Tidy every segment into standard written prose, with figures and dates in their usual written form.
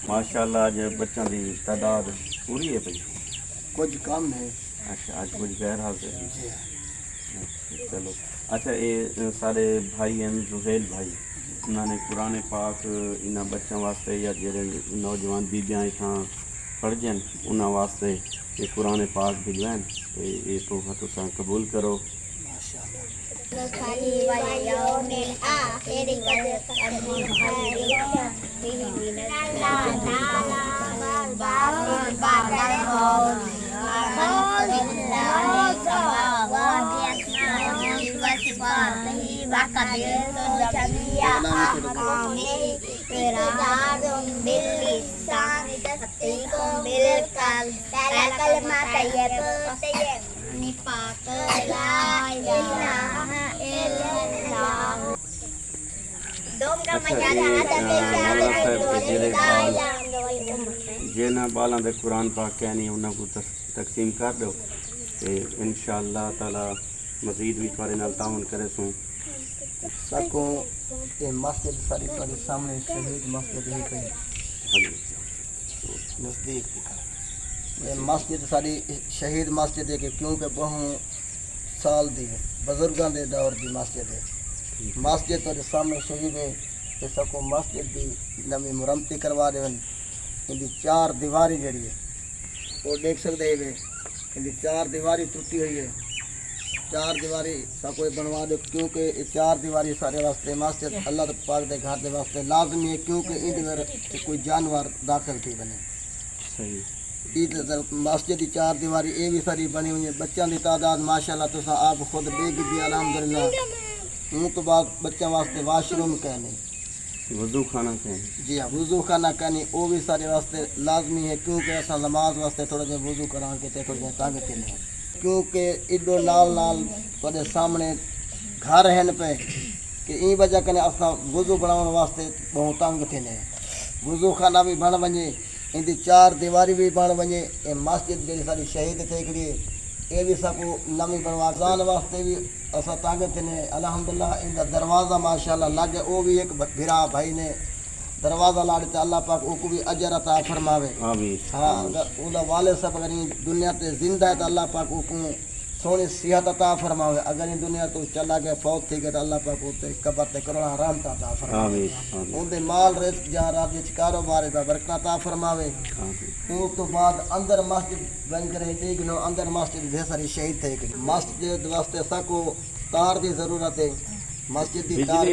ماشاءاللہ اج بچوں کی تعداد پوری ہے بھائی؟ کچھ کم ہے. اچھا اج کچھ غیر حاضر ہیں. چلو اچھا یہ سارے بھائی ہیں زہیل بھائی انہوں نے قرآن پاک انہاں بچوں واسطے یا جڑے نوجوان بیبیاں اتنا پڑھ جائیں انہاں واسطے یہ قرآن پاک بھجوائیں تو یہ تحفہ تساں قبول کرو. جنہ بالاں دے قرآن پاک کہنی انہاں کو تقسیم کر دو تے انشاءاللہ تعالی مزید بھی تھوڑے نال تعاون کرے سوں. سکو یہ مسجد ساری تھوڑے سامنے شہید مسجد ہے پئی نزدیک یہ مسجد ساری شہید مسجد ہے کہ کیونکہ بہت سال دی ہے بزرگاں دے دور دی مسجد ہے. مسجد تو سامنے شہید ہے کہ سکو مسجد دی نوی مرمتی کروا دے ان دی 4 دیواری جڑی ہے وہ دیکھ سکتے ہیں ان دی 4 دیواری ٹوٹی ہوئی ہے. 4 دیواری سب کوئی بنوا دو کیونکہ یہ 4 دیواری سارے واسطے مسجد اللہ پاک دے گھر دے واسطے لازمی ہے کیونکہ اندر کوئی جانور داخل تھی بنے. مسجد کی 4 دیواری یہ بھی ساری بنی ہوئی ہے. بچوں کی تعداد ماشاءاللہ تو آپ خود دیکھ دی الحمدللہ. ان تو بعد بچوں واسطے واش روم کہنے وضو خانہ کہیں جی ہاں وضو خانہ کہنی وہ بھی سارے واسطے لازمی ہے کیونکہ ایسا نماز واسطے تھوڑا جہا وضو کرا کے تھوڑا جہا تنگ تھے کیونکہ ایڈو نال نال تھوڑے سامنے گھر ہیں پہ کہ این وجہ کنے اصلا وضو بناؤن واسطے بہت تنگ تھے. وضو خانہ بھی بن ونجے ان دی 4 دیواری بھی بن ونجے. یہ مسجد جی ساری شہید تھے کریے یہ بھی سب نمی بنوا زان واسطے بھی اصا تنگ تھے. الحمدللہ ان کا دروازہ ماشاءاللہ لگے وہ بھی ایک بھرا بھائی نے دروازہ لا دیتا. اللہ پاک وہ کو بھی اجر عطا فرماوے. ہاں اگر والد صاحب اگر دنیا تے زندہ ہے تو اللہ پاک وہ کو سونی صحت عطا فرماوے. اگر ان دنیا تو چلا گیا فوت تھی گیا تو اللہ پاک وہ قبر تے کروڑا رحمت عطا فرماوے. ان دے مال رزق جہاں رات وچ کاروبار دا برکت عطا فرماوے. اس تو بعد اندر مسجد بن کرے دیکھ لو اندر مسجد بے ساری شہید تھے. مسجد واسطے سکو تار دی ضرورت ہے. مسجد دی تار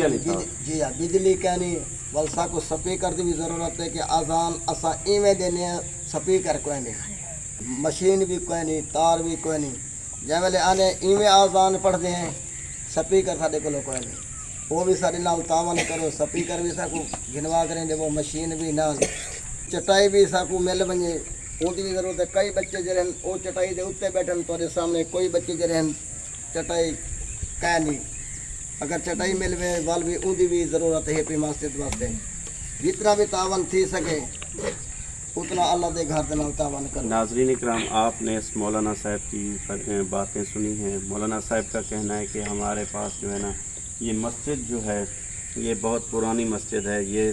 جی ہاں بجلی کہنی ول سکو سپیکر دی بھی ضرورت ہے کہ اذان اسا ایویں دینے سپیکر کوئی نہیں مشین بھی کوئی نہیں تار بھی کوئی نہیں. جے ویلے آنے ایویں اذان پڑھتے ہیں سپیکر سارے کولو کوئی نہیں وہ بھی سارے نال تعاون کرو. سپیکر بھی سکو گھنوا کریں دے وہ مشین بھی نال چٹائی بھی سکو مل ونجے ان کی بھی ضرورت ہے. کئی بچے جڑے وہ چٹائی دے اتنے بیٹھن تھوڑے سامنے کوئی بچے جڑے چٹائی کہہ نہیں اگر چٹائی ملوے وال بھی ان کی بھی ضرورت ہے پی مسجد واسطے. جتنا بھی تعاون تھی سکے اتنا اللہ دے گھر دے نال تعاون کرو. ناظرین اکرام آپ نے اس مولانا صاحب کی باتیں سنی ہیں. مولانا صاحب کا کہنا ہے کہ ہمارے پاس جو ہے نا یہ مسجد جو ہے یہ بہت پرانی مسجد ہے. یہ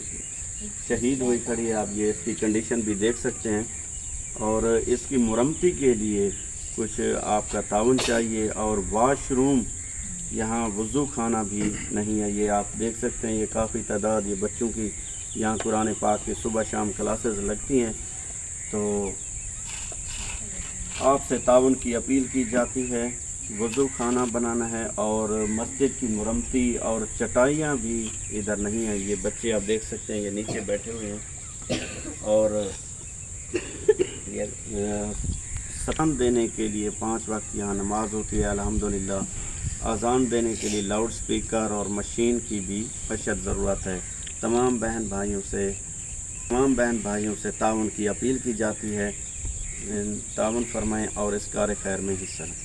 شہید ہوئی کھڑی ہے. آپ یہ اس کی کنڈیشن بھی دیکھ سکتے ہیں اور اس کی مرمتی کے لیے کچھ آپ کا تعاون چاہیے. اور واش روم یہاں وضو خانہ بھی نہیں ہے. یہ آپ دیکھ سکتے ہیں یہ کافی تعداد یہ بچوں کی یہاں قرآن پاک کی صبح شام کلاسز لگتی ہیں. تو آپ سے تعاون کی اپیل کی جاتی ہے. وضو خانہ بنانا ہے اور مسجد کی مرمتی اور چٹائیاں بھی ادھر نہیں ہیں. یہ بچے آپ دیکھ سکتے ہیں یہ نیچے بیٹھے ہوئے ہیں اور یہ ستم دینے کے لیے 5 وقت یہاں نماز ہوتی ہے الحمدللہ. اذان دینے کے لیے لاؤڈ سپیکر اور مشین کی بھی اشد ضرورت ہے. تمام بہن بھائیوں سے تعاون کی اپیل کی جاتی ہے. تعاون فرمائیں اور اس کار خیر میں حصہ لیں.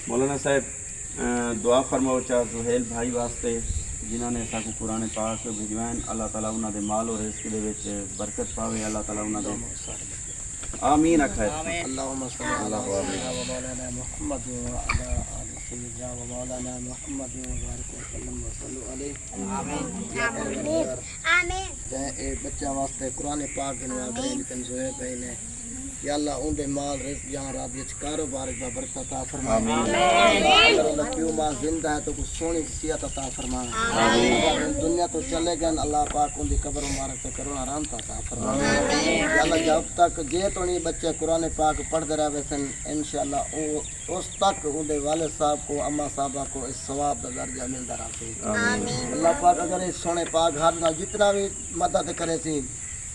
مولانا صاحب دعا فرماؤ چاہ زہیل بھائی واسطے جنہوں نے ساکو قرآن پاک بھجوائن. اللہ تعالیٰ انہوں دے مال اور رزق دے وچ برکت پاوے. اللہ تعالیٰ انہوں دے آمین اکھائے. اللہم صلی اللہ علیہ وآلہ محمد وعلی آل سیدنا و مولانا محمد وبارک وسلم وصلوا علیہ. آمین. اے بچہ واسطے قرآن پاک کے نوا کرے لیکن زوئے پہ نے یا اللہ ان دے مال رزق جہاں رات وچ کاروبار دا برکت عطا فرما اگر اللہ کیوں ماں زندہ ہے تو کچھ سونی صحت عطا فرما اگر دنیا تو چلے گئے اللہ پاک ان دی قبر مبارک تے کرونا رحمت عطا فرما یا اللہ جب تک جے تو نہیں بچے قرآن پاک پڑھتے رہے سن انشاءاللہ اس تک ان دے والد صاحب کو اما صاحبہ کو اس ثواب دا درجہ ملتا رہے اللہ پاک اگر اس سونے پاک گھر نال جتنا بھی مدد کرے سی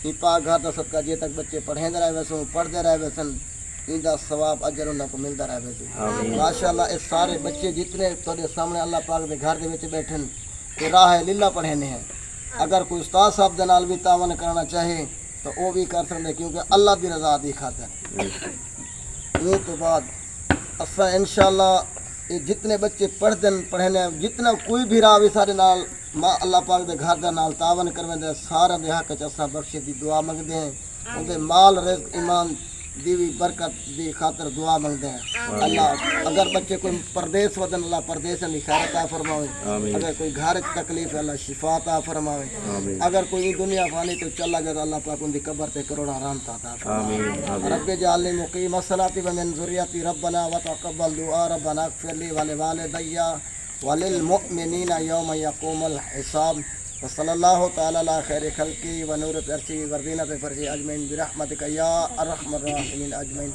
یہ پاک گھر دا صدقہ جے تک بچے پڑھیں رہے ویسن پڑھتے رہے ویسن ان دا ثواب اجر انہاں کو ملتا رہے ویسن ماشاءاللہ اس سارے بچے جتنے تھوڑے سامنے اللہ پاک دے گھر دے وچ بیٹھن کہ راہ للہ پڑھنے ہیں اگر کوئی استاد صاحب دے نال بھی تعاون کرنا چاہے تو وہ بھی کر سکتے کیونکہ اللہ دی رضا دی خاطر وہ تو بعد اصلا انشاءاللہ یہ جتنے بچے پڑھنے جتنا کوئی بھی راہ بھی سارے نال ماں اللہ پاک دے گھر دے نال تعاون کرویں دے سارے دے حق چ اساں بخشش دی دعا منگدے ہیں ان دے مال رزق ایمان دی بھی برکت دی خاطر دعا منگدے ہیں اللہ اگر بچے کوئی پردیس ودن اللہ پردیس دی خیر عطا فرماوے اگر کوئی گھر تکلیف ہے اللہ شفا عطا فرماوے اگر کوئی دنیا فانی تو چلا گیا تو اللہ پاک ان دی قبر تے کروڑا رحمت عطا فرماوے رب جعلنی مقیم الصلاۃ ومن ذریتی ربنا وتقبل دعاء ربنا اغفر لی ولوالدی وللمؤمنین یوم یقوم الحساب وصلی اللہ تعالی علی خیر خلقی و نور عرشی وزینت فرشی اجمعین برحمتک یا ارحم الراحمین اجمعین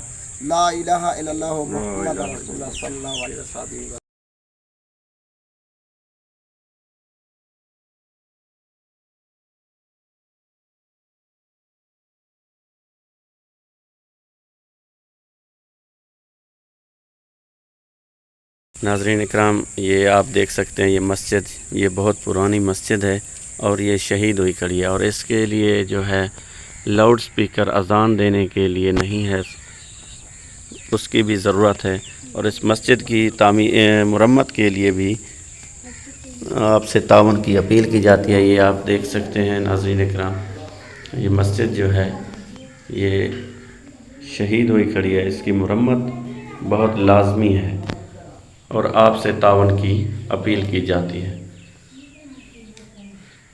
لا الہ الا اللہ محمد رسول اللہ صلی اللہ علیہ وسلم. ناظرین اکرام یہ آپ دیکھ سکتے ہیں یہ مسجد یہ بہت پرانی مسجد ہے اور یہ شہید ہوئی کھڑی ہے اور اس کے لیے جو ہے لاؤڈ سپیکر اذان دینے کے لیے نہیں ہے اس کی بھی ضرورت ہے اور اس مسجد کی مرمت کے لیے بھی آپ سے تعاون کی اپیل کی جاتی ہے. یہ آپ دیکھ سکتے ہیں ناظرین اکرام یہ مسجد جو ہے یہ شہید ہوئی کھڑی ہے اس کی مرمت بہت لازمی ہے اور آپ سے تعاون کی اپیل کی جاتی ہے.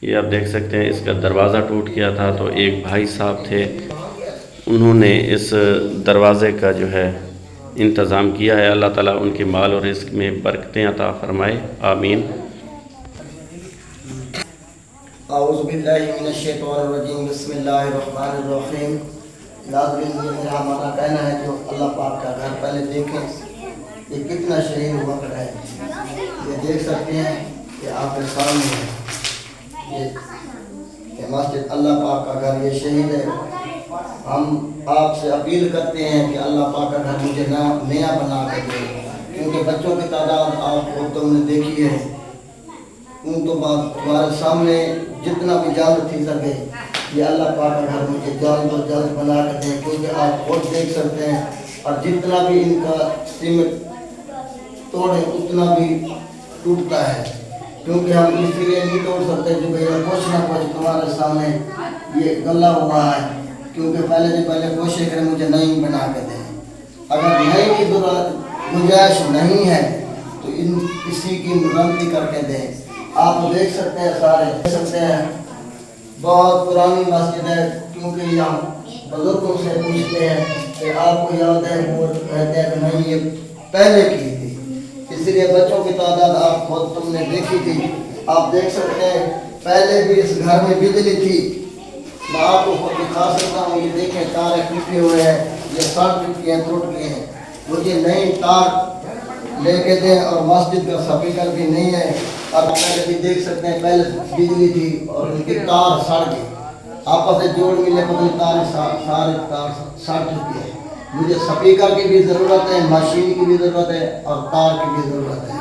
یہ آپ دیکھ سکتے ہیں اس کا دروازہ ٹوٹ گیا تھا تو ایک بھائی صاحب تھے انہوں نے اس دروازے کا جو ہے انتظام کیا ہے. اللہ تعالیٰ ان کے مال اور رزق میں برکتیں عطا فرمائے آمین. اعوذ باللہ من الشیطان الرجیم بسم اللہ الرحمن الرحیم. ناظرین میرا ہمارا کہنا ہے جو اللہ پاک کا گھر پہلے دیکھیں یہ کتنا شہید ہوا کر ہے. یہ دیکھ سکتے ہیں کہ آپ کے سامنے ہے یہ مسجد اللہ پاک کا گھر یہ شہید ہے. ہم آپ سے اپیل کرتے ہیں کہ اللہ پاک کا گھر مجھے نیا بنا کر دے کیونکہ بچوں کی تعداد آپ کو تم نے دیکھی ہے. ان تو بعد تمہارے سامنے جتنا بھی جلد تھی سکے یہ اللہ پاک کا گھر مجھے جلد و جلد بنا کر دیں کیونکہ آپ خود دیکھ سکتے ہیں اور جتنا بھی ان کا سیمنٹ توڑے اتنا بھی ٹوٹتا ہے کیونکہ ہم اس لیے نہیں توڑ سکتے کہ بھیا کچھ نہ کچھ تمہارے سامنے یہ گلا ہوا ہے کیونکہ پہلے کوشش کریں مجھے نہیں بنا کے دیں. اگر نئی کی گنجائش نہیں ہے تو اسی کی مرمتی کر کے دیں. آپ دیکھ سکتے ہیں سارے دیکھ سکتے ہیں بہت پرانی مسجد ہے کیونکہ یہ بزرگوں سے پوچھتے ہیں کہ آپ کو یاد ہے وہ کہتے ہیں کہ نہیں یہ پہلے کی تھی. اس لیے بچوں کی تعداد آپ خود تم نے دیکھی تھی. آپ دیکھ سکتے ہیں پہلے بھی اس گھر میں بجلی تھی. میں آپ کو خود دکھا سکتا ہوں یہ دیکھیں تاریں ٹوٹے ہوئے ہیں یہ سڑ چکی ہیں ٹوٹ گئے ہیں. مجھے نئی تار لے کے دیں اور مسجد کا سپیکر بھی نہیں ہے. آپ پہلے بھی دیکھ سکتے ہیں پہلے بجلی تھی اور ان کی تار سڑ گئی آپس سے جوڑ ملے پتہ تار سارے تار سڑ چکی ہے. مجھے سپیکر کی بھی ضرورت ہے مشین کی بھی ضرورت ہے اور تار کی بھی ضرورت ہے.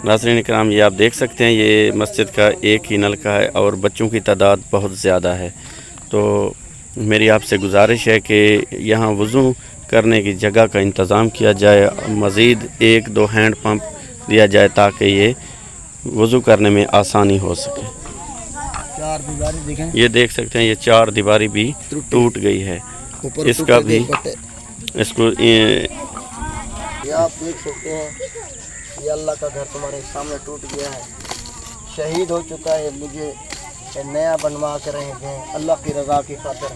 ناظرین اکرام یہ آپ دیکھ سکتے ہیں یہ مسجد کا ایک ہی نلکا ہے اور بچوں کی تعداد بہت زیادہ ہے تو میری آپ سے گزارش ہے کہ یہاں وضو کرنے کی جگہ کا انتظام کیا جائے مزید 1-2 ہینڈ پمپ دیا جائے تاکہ یہ وضو کرنے میں آسانی ہو سکے. یہ دیکھ سکتے ہیں یہ 4 دیواری بھی ٹوٹ گئی ہے اس کا بھی اس کو یہ آپ دیکھ سکتے ہیں یہ اللہ کا گھر تمہارے سامنے ٹوٹ گیا ہے شہید ہو چکا ہے, مجھے نیا بنوا کے رہے ہیں اللہ کی رضا کی خاطر.